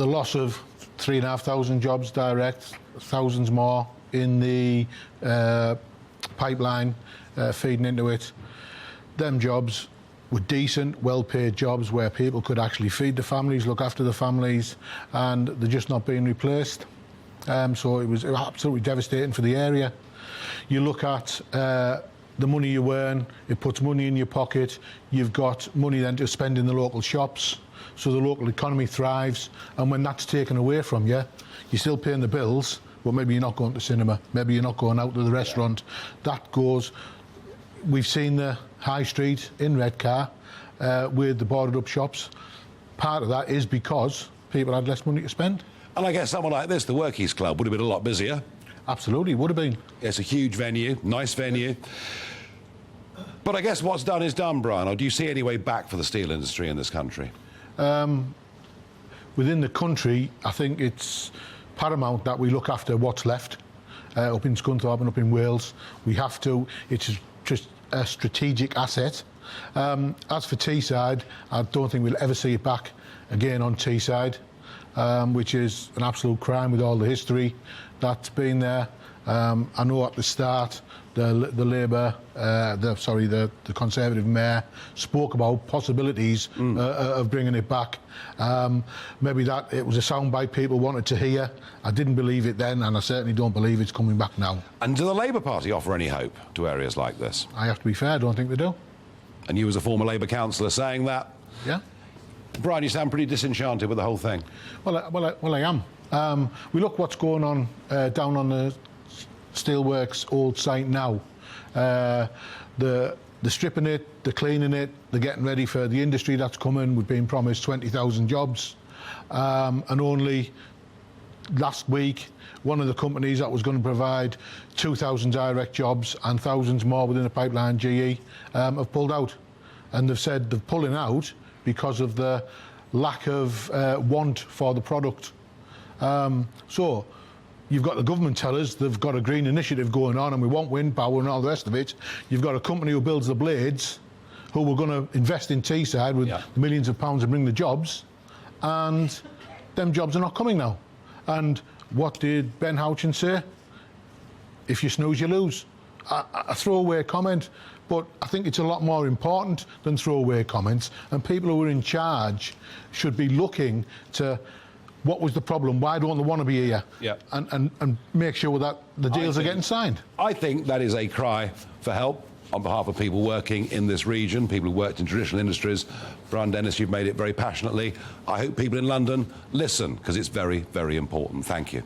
the loss of 3,500 jobs direct, thousands more in the pipeline feeding into it. Them jobs were decent, well-paid jobs where people could actually feed the families, look after the families, and they're just not being replaced. So it was absolutely devastating for the area. You look at the money you earn, it puts money in your pocket, you've got money then to spend in the local shops, so the local economy thrives, and when that's taken away from you, you're still paying the bills, but maybe you're not going to cinema, maybe you're not going out to the restaurant. That goes... We've seen the high street in Redcar with the boarded up shops. Part of that is because people had less money to spend. And I guess someone like this, the Workies Club, would have been a lot busier. Absolutely, would have been. It's a huge venue, nice venue. But I guess what's done is done, Brian. Or do you see any way back for the steel industry in this country? Within the country, I think it's paramount that we look after what's left. Up in Scunthorpe and up in Wales, we have to. It's just a strategic asset. As for Teesside, I don't think we'll ever see it back again on Teesside, which is an absolute crime with all the history that's been there. I know at the start the Labour, the Conservative mayor spoke about possibilities of bringing it back. Maybe that it was a soundbite people wanted to hear. I didn't believe it then, and I certainly don't believe it's coming back now. And do the Labour Party offer any hope to areas like this? I have to be fair, I don't think they do. And you as a former Labour councillor saying that? Yeah. Brian, you sound pretty disenchanted with the whole thing. Well, I am. We look what's going on down on the Steelworks old site now. They're stripping it, they're cleaning it, they're getting ready for the industry that's coming. We've been promised 20,000 jobs. And only last week, one of the companies that was going to provide 2,000 direct jobs and thousands more within the pipeline, GE, have pulled out. And they've said they're pulling out because of the lack of want for the product. So you've got the government tell us they've got a green initiative going on and we want wind power and all the rest of it. You've got a company who builds the blades who were going to invest in Teesside with millions of pounds and bring the jobs, and them jobs are not coming now. And what did Ben Houchin say? If you snooze, you lose. A throwaway comment, but I think it's a lot more important than throwaway comments, and people who are in charge should be looking to what was the problem, why don't they want to be here, and make sure that the deals are getting signed. I think that is a cry for help on behalf of people working in this region, people who worked in traditional industries. Brian Dennis, you've made it very passionately. I hope people in London listen, because it's very, very important. Thank you.